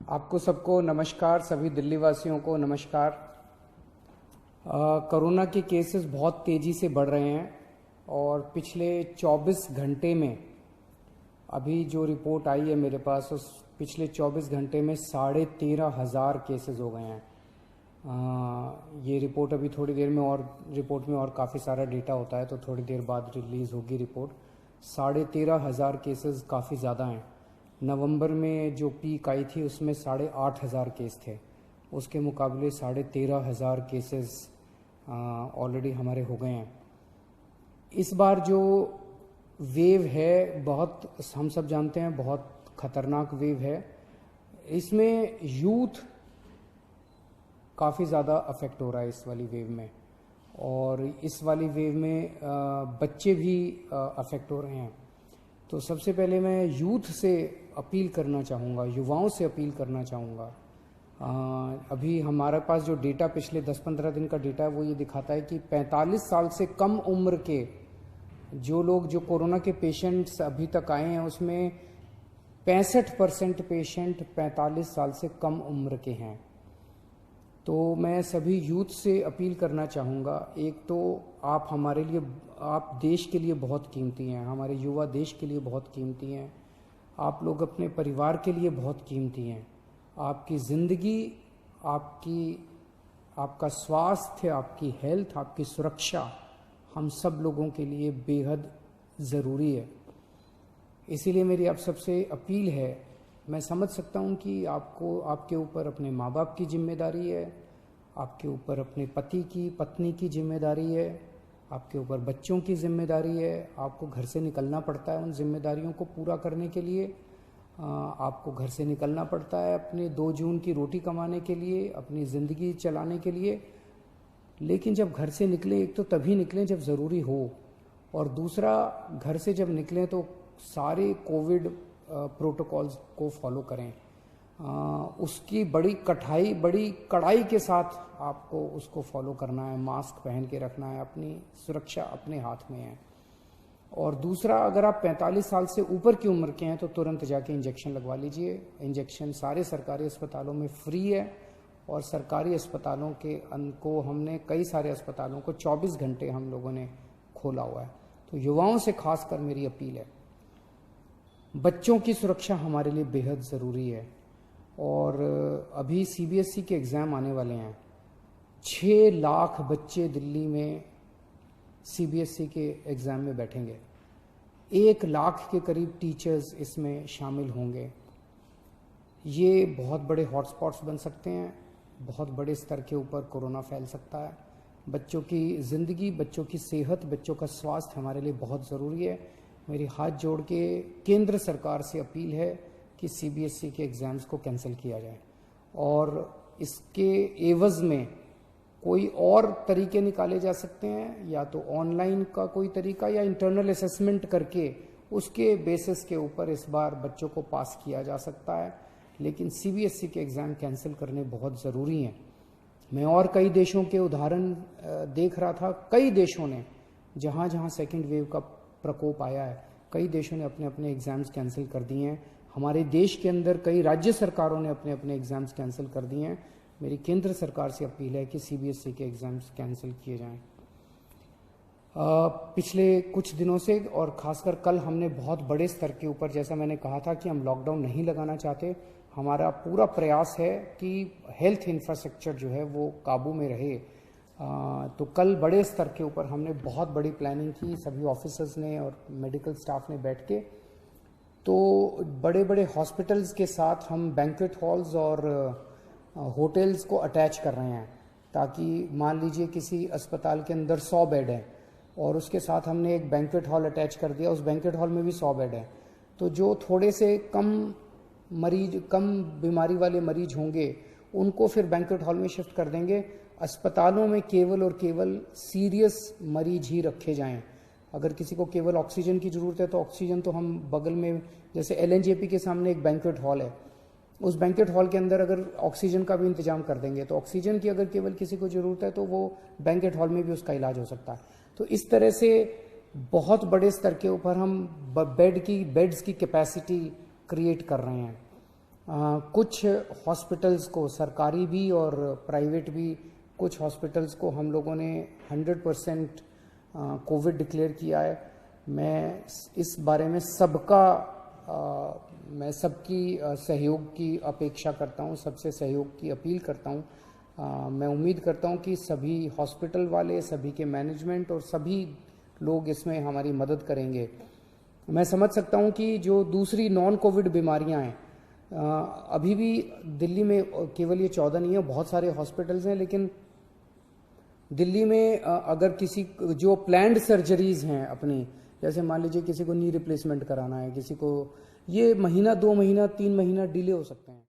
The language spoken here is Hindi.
आपको सबको नमस्कार, सभी दिल्ली वासियों को नमस्कार। कोरोना के केसेस बहुत तेज़ी से बढ़ रहे हैं और पिछले 24 घंटे में अभी जो रिपोर्ट आई है मेरे पास, उस पिछले 24 घंटे में 13,500 केसेस हो गए हैं। ये रिपोर्ट अभी थोड़ी देर में, और रिपोर्ट में और काफ़ी सारा डेटा होता है तो थोड़ी देर बाद रिलीज़ होगी रिपोर्ट। 13,500 केसेस काफ़ी ज़्यादा हैं। नवंबर में जो पीक आई थी उसमें 8,500 केस थे, उसके मुकाबले 13,500 केसेस ऑलरेडी हमारे हो गए हैं। इस बार जो वेव है, बहुत हम सब जानते हैं, बहुत खतरनाक वेव है। इसमें यूथ काफ़ी ज़्यादा अफेक्ट हो रहा है इस वाली वेव में, और इस वाली वेव में बच्चे भी अफेक्ट हो रहे हैं। तो सबसे पहले मैं यूथ से अपील करना चाहूँगा, युवाओं से अपील करना चाहूँगा। अभी हमारे पास जो डेटा पिछले 10-15 दिन का डेटा है वो ये दिखाता है कि 45 साल से कम उम्र के जो लोग, जो कोरोना के पेशेंट्स अभी तक आए हैं, उसमें 65% पेशेंट 45 साल से कम उम्र के हैं। तो मैं सभी यूथ से अपील करना चाहूँगा, एक तो आप हमारे लिए, आप देश के लिए बहुत कीमती हैं, हमारे युवा देश के लिए बहुत कीमती हैं, आप लोग अपने परिवार के लिए बहुत कीमती हैं। आपकी ज़िंदगी, आपका स्वास्थ्य, आपकी हेल्थ, आपकी सुरक्षा हम सब लोगों के लिए बेहद ज़रूरी है। इसीलिए मेरी आप सबसे अपील है, मैं समझ सकता हूँ कि आपको, आपके ऊपर अपने माँ बाप की जिम्मेदारी है, आपके ऊपर अपने पति की, पत्नी की जिम्मेदारी है, आपके ऊपर बच्चों की जिम्मेदारी है, आपको घर से निकलना पड़ता है उन जिम्मेदारियों को पूरा करने के लिए। आपको घर से निकलना पड़ता है अपने 2 जून की रोटी कमाने के लिए, अपनी ज़िंदगी चलाने के लिए। लेकिन जब घर से निकलें, एक तो तभी निकलें जब ज़रूरी हो, और दूसरा, घर से जब निकलें तो सारे कोविड प्रोटोकॉल्स को फॉलो करें। उसकी बड़ी कड़ाई के साथ आपको उसको फॉलो करना है, मास्क पहन के रखना है, अपनी सुरक्षा अपने हाथ में है। और दूसरा, अगर आप 45 साल से ऊपर की उम्र के हैं तो तुरंत जाके इंजेक्शन लगवा लीजिए। इंजेक्शन सारे सरकारी अस्पतालों में फ्री है, और सरकारी अस्पतालों को हमने, कई सारे अस्पतालों को 24 घंटे हम लोगों ने खोला हुआ है। तो युवाओं से खासकर मेरी अपील है, बच्चों की सुरक्षा हमारे लिए बेहद ज़रूरी है। और अभी सीबीएसई के एग्ज़ाम आने वाले हैं। 6 लाख बच्चे दिल्ली में सीबीएसई के एग्ज़ाम में बैठेंगे। 1 लाख के करीब टीचर्स इसमें शामिल होंगे। ये बहुत बड़े हॉटस्पॉट्स बन सकते हैं, बहुत बड़े स्तर के ऊपर कोरोना फैल सकता है। बच्चों की ज़िंदगी, बच्चों की सेहत, बच्चों का स्वास्थ्य हमारे लिए बहुत ज़रूरी है। मेरी हाथ जोड़ के केंद्र सरकार से अपील है कि सीबीएसई के एग्ज़ाम्स को कैंसिल किया जाए, और इसके एवज़ में कोई और तरीके निकाले जा सकते हैं, या तो ऑनलाइन का कोई तरीका, या इंटरनल असेसमेंट करके उसके बेसिस के ऊपर इस बार बच्चों को पास किया जा सकता है। लेकिन सीबीएसई के एग्ज़ाम कैंसिल करने बहुत ज़रूरी हैं। मैं और कई देशों के उदाहरण देख रहा था, कई देशों ने, जहाँ जहाँ सेकेंड वेव का प्रकोप आया है, कई देशों ने अपने अपने एग्ज़ाम्स कैंसिल कर दिए हैं। हमारे देश के अंदर कई राज्य सरकारों ने अपने अपने एग्ज़ाम्स कैंसिल कर दिए हैं। मेरी केंद्र सरकार से अपील है कि सीबीएसई के एग्ज़ाम्स कैंसिल किए जाएं। पिछले कुछ दिनों से, और ख़ासकर कल, हमने बहुत बड़े स्तर के ऊपर, जैसा मैंने कहा था कि हम लॉकडाउन नहीं लगाना चाहते, हमारा पूरा प्रयास है कि हेल्थ इंफ्रास्ट्रक्चर जो है वो काबू में रहे। तो कल बड़े स्तर के ऊपर हमने बहुत बड़ी प्लानिंग की, सभी ऑफिसर्स ने और मेडिकल स्टाफ ने बैठ के। तो बड़े बड़े हॉस्पिटल्स के साथ हम बैंक्वेट हॉल्स और होटल्स को अटैच कर रहे हैं, ताकि मान लीजिए किसी अस्पताल के अंदर 100 बेड हैं और उसके साथ हमने एक बैंक्वेट हॉल अटैच कर दिया, उस बैंक्वेट हॉल में भी 100 बेड हैं। तो जो थोड़े से कम बीमारी वाले मरीज होंगे उनको फिर बैंक्वेट हॉल में शिफ्ट कर देंगे। अस्पतालों में केवल और केवल सीरियस मरीज ही रखे जाएं। अगर किसी को केवल ऑक्सीजन की ज़रूरत है तो ऑक्सीजन तो हम बगल में, जैसे एलएनजेपी के सामने एक बैंक्वेट हॉल है, उस बैंक्वेट हॉल के अंदर अगर ऑक्सीजन का भी इंतजाम कर देंगे तो ऑक्सीजन की अगर केवल किसी को ज़रूरत है तो वो बैंक्वेट हॉल में भी उसका इलाज हो सकता है। तो इस तरह से बहुत बड़े स्तर के ऊपर हम बेड्स की कैपेसिटी क्रिएट कर रहे हैं। कुछ हॉस्पिटल्स को, सरकारी भी और प्राइवेट भी, कुछ हॉस्पिटल्स को हम लोगों ने 100% कोविड डिक्लेयर किया है। मैं इस बारे में मैं सबकी सहयोग की अपेक्षा करता हूं, सबसे सहयोग की अपील करता हूं। मैं उम्मीद करता हूं कि सभी हॉस्पिटल वाले, सभी के मैनेजमेंट और सभी लोग इसमें हमारी मदद करेंगे। मैं समझ सकता हूं कि जो दूसरी नॉन कोविड बीमारियां हैं, अभी भी दिल्ली में केवल ये 14 नहीं है, बहुत सारे हॉस्पिटल्स हैं, लेकिन दिल्ली में अगर किसी जो प्लान्ड सर्जरीज हैं अपनी, जैसे मान लीजिए किसी को नी रिप्लेसमेंट कराना है, किसी को, ये महीना, 2 महीना, 3 महीना डिले हो सकते हैं।